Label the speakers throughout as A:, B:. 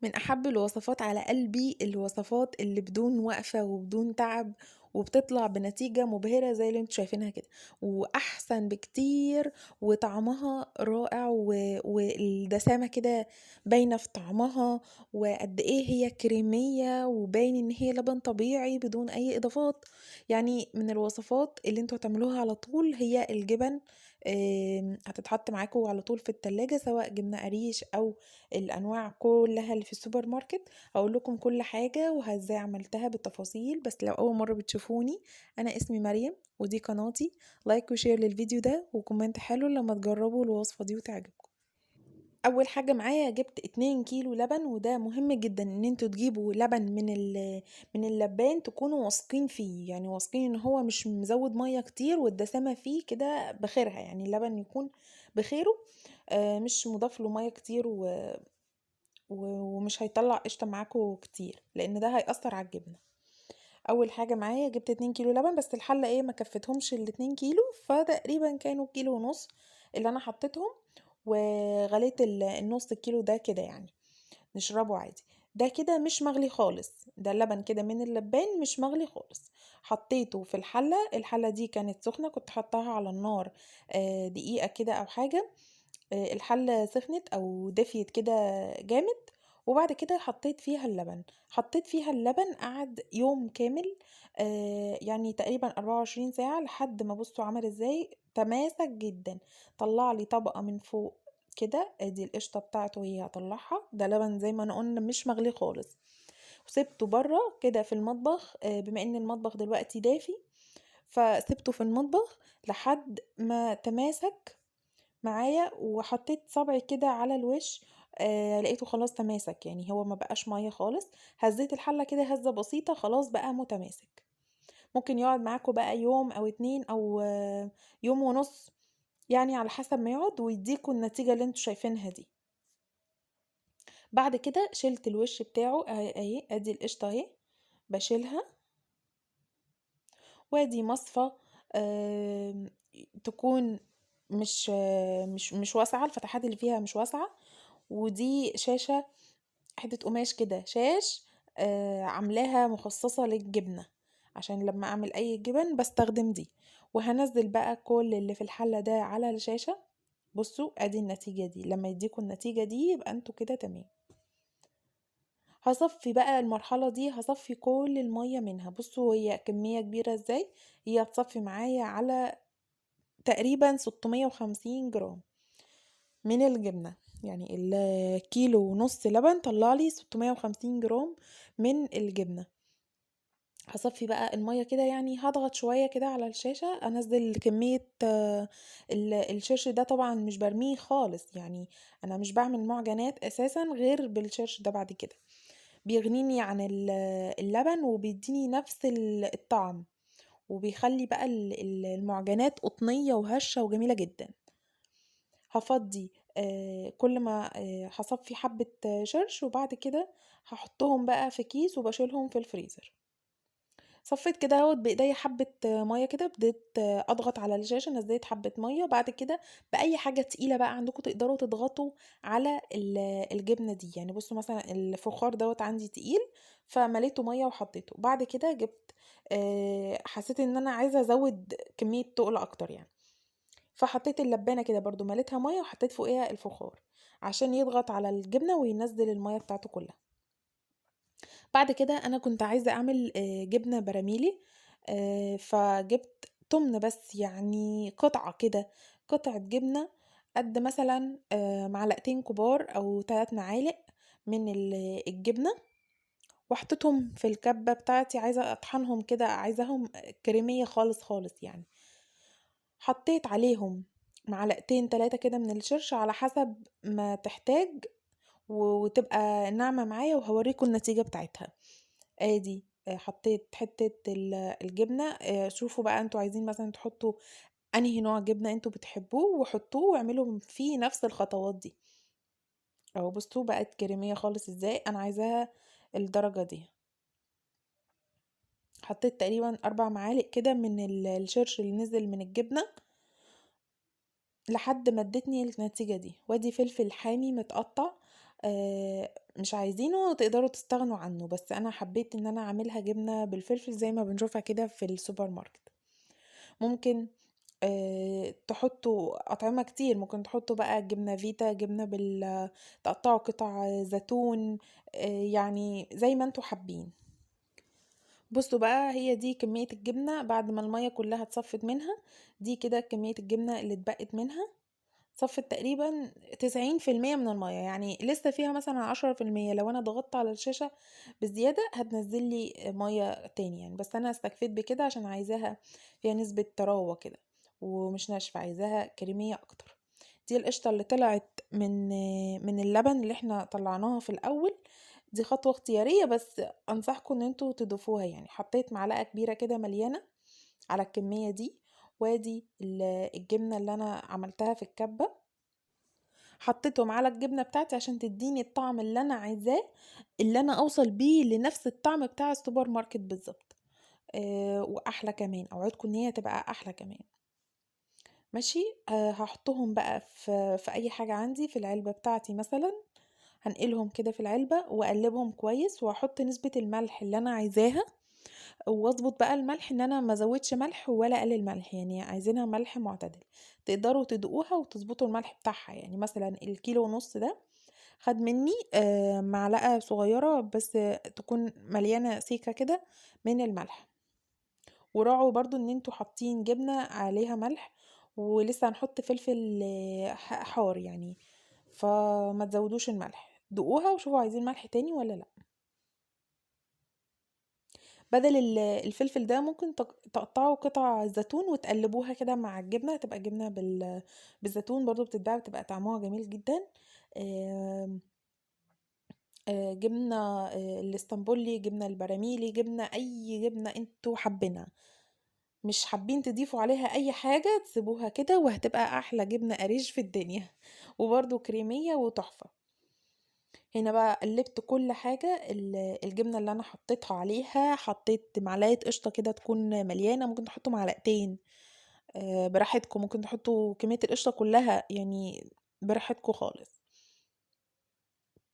A: من أحب الوصفات على قلبي الوصفات اللي بدون وقفة وبدون تعب وبتطلع بنتيجة مبهرة زي اللي انتوا شايفينها كده، وأحسن بكتير وطعمها رائع والدسامة كده باينة في طعمها، وقد ايه هي كريمية وباين ان هي لبن طبيعي بدون أي إضافات. يعني من الوصفات اللي انتوا هتعملوها على طول هي الجبن. هتتحط معاكم على طول في التلاجة، سواء جبنة قريش أو الانواع كلها اللي في السوبر ماركت. هقول لكم كل حاجه وازاي عملتها بالتفاصيل، بس لو اول مره بتشوفوني انا اسمي مريم ودي قناتي. لايك وشير للفيديو ده وكومنت حلو لما تجربوا الوصفه دي وتعجبكم. اول حاجه معايا جبت 2 كيلو لبن، وده مهم جدا ان انتوا تجيبوا لبن من اللبان تكونوا واثقين فيه، يعني واثقين ان هو مش مزود ميه كتير والدسامه فيه كده بخيرها، يعني اللبن يكون بخيره. مش مضاف له ميه كتير ومش هيطلع قشطة معاكو كتير لان ده هيأثر على الجبنة. اول حاجة معايا جبت 2 كيلو لبن، بس الحلة ايه ما كفتهمش ال2 كيلو، فتقريبا كانوا كيلو ونص اللي انا حطيتهم، وغليت النص كيلو ده كده يعني نشربه عادي. ده كده مش مغلي خالص، ده اللبن كده من اللبان مش مغلي خالص. حطيته في الحلة دي كانت سخنة، كنت حطاها على النار دقيقة كده او حاجة. الحلة سخنت او دفيت كده جامد، وبعد كده حطيت فيها اللبن قعد يوم كامل. يعني تقريبا 24 ساعة لحد ما بصوا عمل ازاي تماسك جدا. طلع لي طبقة من فوق كده، ادي القشطة بتاعته هي هطلعها، ده لبن زي ما انا قلنا مش مغلي خالص. وسبته بره كده في المطبخ، بما ان المطبخ دلوقتي دافي، فسبته في المطبخ لحد ما تماسك معايا، وحطيت صبعي كده على الوش. لقيته خلاص تماسك، يعني هو ما بقاش ميه خالص. هزيت الحله كده هزه بسيطه، خلاص بقى متماسك. ممكن يقعد معاكم بقى يوم او اتنين او يوم ونص، يعني على حسب ما يقعد ويديكوا النتيجه اللي انتوا شايفينها دي. بعد كده شلت الوش بتاعه اهي ادي القشطه اهي بشيلها، وادي مصفى تكون مش واسعه، الفتحات اللي فيها مش واسعه. ودي شاشة، حتة قماش كده شاش، عاملاها مخصصة للجبنة عشان لما اعمل اي جبن بستخدم دي. وهنزل بقى كل اللي في الحلة ده على الشاشة. بصوا ادي النتيجة دي، لما يديكوا النتيجة دي يبقى انتوا كده تمام. هصفي بقى المرحلة دي، هصفي كل المية منها. بصوا هي كمية كبيرة ازاي، هي هتصفي معايا على تقريبا 650 جرام من الجبنة. يعني الكيلو ونص لبن طلع لي 650 جرام من الجبنة. هصفي بقى المية كده، يعني هضغط شوية كده على الشاشة انزل كمية الشرش ده. طبعا مش برميه خالص، يعني انا مش بعمل معجنات اساسا غير بالشرش ده. بعد كده بيغنيني عن اللبن وبيديني نفس الطعم، وبيخلي بقى المعجنات قطنية وهشة وجميلة جدا. هفضي كل ما هصفي حبة شرش، وبعد كده هحطهم بقى في كيس وبشيلهم في الفريزر. صفيت كده اهوت بايديا حبة مية كده، بديت اضغط على الشاشة، نزلت حبة مية. بعد كده بأي حاجة تقيلة بقى عندكم تقدروا تضغطوا على الجبنة دي. يعني بصوا مثلا الفخار دوت عندي تقيل، فمليته مية وحطيته. بعد كده جبت حسيت ان انا عايزة ازود كمية تقل اكتر يعني، فحطيت اللبانة كده برضو مليتها مية وحطيت فوقيها الفخار عشان يضغط على الجبنة وينزل المية بتاعته كلها. بعد كده انا كنت عايزة اعمل جبنة براميلي. فجبت تمن بس، يعني قطعة كده، قطعة جبنة قد مثلا معلقتين كبار او 3 معالق من الجبنة، وحطيتهم في الكبة بتاعتي. عايزة اطحنهم كده، عايزاهم كريمية خالص خالص يعني. حطيت عليهم معلقتين 3 كده من الشرش على حسب ما تحتاج وتبقى ناعمة معايا، وهوريكم النتيجة بتاعتها. ادي حطيت حتة الجبنة. شوفوا بقى انتوا عايزين مثلا تحطوا انهي نوع جبنة انتوا بتحبوه وحطوه واعملوا فيه نفس الخطوات دي. اهو بصوا بقت كريمية خالص ازاي، انا عايزاها الدرجة دي. حطيت تقريبا 4 معالق كده من الشرش اللي نزل من الجبنة لحد ما ادتني النتيجة دي. وادي فلفل حامي متقطع مش عايزينه تقدروا تستغنوا عنه، بس انا حبيت ان انا اعملها جبنة بالفلفل زي ما بنشوفها كده في السوبر ماركت. ممكن تحطوا أطعمة كتير، ممكن تحطوا بقى جبنة فيتا، جبنة تقطعوا قطع زيتون، يعني زي ما انتوا حابين. بصوا بقى، هي دي كمية الجبنة بعد ما المية كلها اتصفت منها. دي كده كمية الجبنة اللي اتبقت منها، صفت تقريبا 90% من المية، يعني لسه فيها مثلا 10%. لو انا ضغطت على الشاشة بزيادة هتنزل لي مية تاني يعني، بس انا استكفيت بكده عشان عايزاها فيها نسبة طراوة كده ومش ناشفة، عايزاها كريمية اكتر. دي القشطة اللي طلعت من اللبن اللي احنا طلعناها في الاول. دي خطوة اختيارية، بس انصحكم ان انتوا تضيفوها. يعني حطيت معلقة كبيرة كده مليانة على الكمية دي. وادي الجبنة اللي انا عملتها في الكبة، حطيتهم على الجبنة بتاعتي عشان تديني الطعم اللي انا عايزاه، اللي انا اوصل بيه لنفس الطعم بتاع السوبر ماركت بالظبط. واحلى كمان، اوعدكم ان هي تبقى احلى كمان. ماشي. هحطهم بقى في اي حاجة عندي، في العلبة بتاعتي مثلا. هنقلهم كده في العلبة واقلبهم كويس، واحط نسبة الملح اللي انا عايزاها، واظبط بقى الملح ان انا ما ازودش ملح ولا اقلل ملح، يعني عايزينها ملح معتدل. تقدروا تدوقوها وتظبطوا الملح بتاعها. يعني مثلا الكيلو ونص ده خد مني معلقة صغيرة بس، تكون مليانة سيكة كده من الملح. وراعوا برضو ان انتوا حاطين جبنة عليها ملح، ولسه هنحط فلفل حار يعني، فما تزودوش الملح. دوقوها وشوفوا عايزين ملح تاني ولا لا. بدل الفلفل ده ممكن تقطعوا قطع زيتون وتقلبوها كده مع الجبنة، تبقى جبنة بالزيتون برضو بتتباع، بتبقى طعمها جميل جدا. آم، جبنة الاسطنبولي، جبنة البراميلي، جبنة اي جبنة انتوا حابينها. مش حابين تضيفوا عليها اي حاجة تسيبوها كده، وهتبقى احلى جبنة قريش في الدنيا وبرضو كريمية وتحفة. هنا بقى قلبت كل حاجة. الجبنة اللي انا حطيتها عليها، حطيت معلقة قشطة كده تكون مليانة، ممكن تحطوا معلقتين براحتكم، ممكن تحطوا كمية القشطة كلها يعني، براحتكم خالص.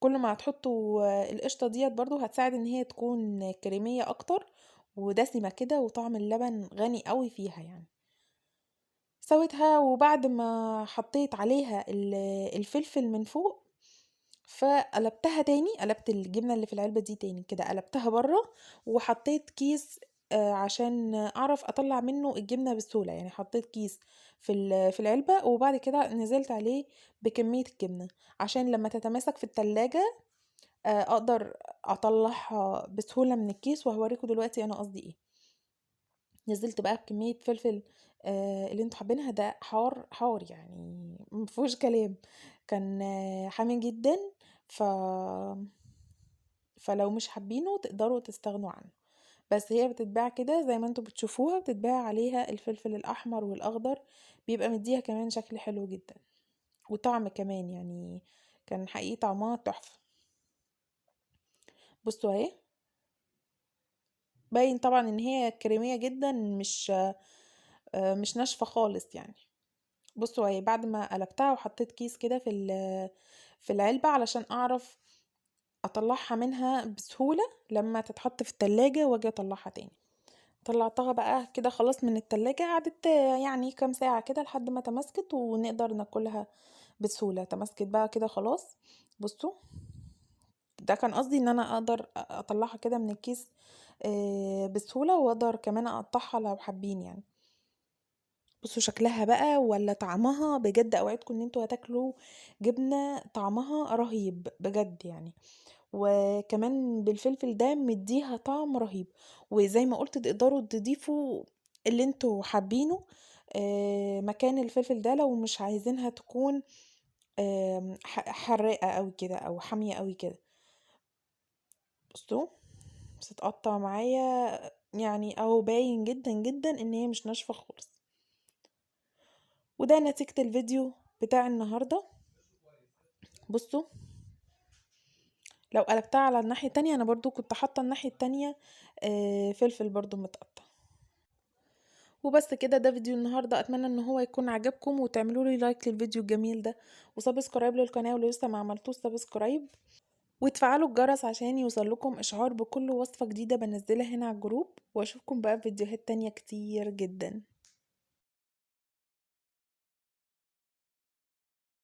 A: كل ما هتحطوا القشطة ديت برضو هتساعد ان هي تكون كريمية اكتر ودسمة كده، وطعم اللبن غني قوي فيها يعني. سويتها، وبعد ما حطيت عليها الفلفل من فوق، فقلبتها تاني، قلبت الجبنة اللي في العلبة دي تاني كده، قلبتها بره. وحطيت كيس عشان اعرف اطلع منه الجبنة بسهولة، يعني حطيت كيس في العلبة، وبعد كده نزلت عليه بكمية الجبنة عشان لما تتماسك في التلاجة اقدر اطلعها بسهولة من الكيس، وهوريكم دلوقتي انا قصدي ايه. نزلت بقى بكمية فلفل اللي انتوا حابينها، ده حار حار يعني مفيهوش كلام. كان حامي جدا. ف فلو مش حابينه تقدروا تستغنوا عنه. بس هي بتتباع كده زي ما انتوا بتشوفوها، بتتباع عليها الفلفل الاحمر والاخضر، بيبقى مديها كمان شكل حلو جدا وطعم كمان يعني. كان حقيقي طعمها تحفة. بصوا اهي، باين طبعا ان هي كريمية جدا، مش ناشفة خالص يعني. بصوا اهي، بعد ما قلبتها وحطيت كيس كده في العلبة علشان اعرف اطلعها منها بسهولة لما تتحط في التلاجة واجي اطلعها تاني. طلعتها بقى كده خلاص من التلاجة، قعدت يعني كام ساعة كده لحد ما تمسكت ونقدر ناكلها بسهولة. تمسكت بقى كده خلاص. بصوا، ده كان قصدي ان انا اقدر اطلعها كده من الكيس بسهولة، واقدر كمان اقطعها لو حابين يعني. بصوا شكلها بقى ولا طعمها، بجد اوعدكم ان انتوا هتاكلوا جبنة طعمها رهيب بجد يعني. وكمان بالفلفل ده مديها طعم رهيب. وزي ما قلت تقدروا تضيفوا اللي انتوا حابينه مكان الفلفل ده، لو مش عايزينها تكون حراقة قوي كده او حامية قوي كده. بصوا، بتتقطع معايا يعني، اهو باين جدا جدا ان هي مش ناشفة خالص. وده نتيجة الفيديو بتاع النهاردة. بصوا، لو قلبتها على الناحية التانية، انا برضو كنت حاطة الناحية التانية فلفل برضو متقطع. وبس كده، ده فيديو النهارده، اتمنى ان هو يكون عجبكم وتعملوا لي لايك للفيديو الجميل ده وسبسكرايب للقناه ولو لسه ما عملتوش سبسكرايب، وتفعلوا الجرس عشان يوصلكم اشعار بكل وصفه جديده بنزلها هنا على الجروب. واشوفكم بقى في فيديوهات تانية كتير جدا.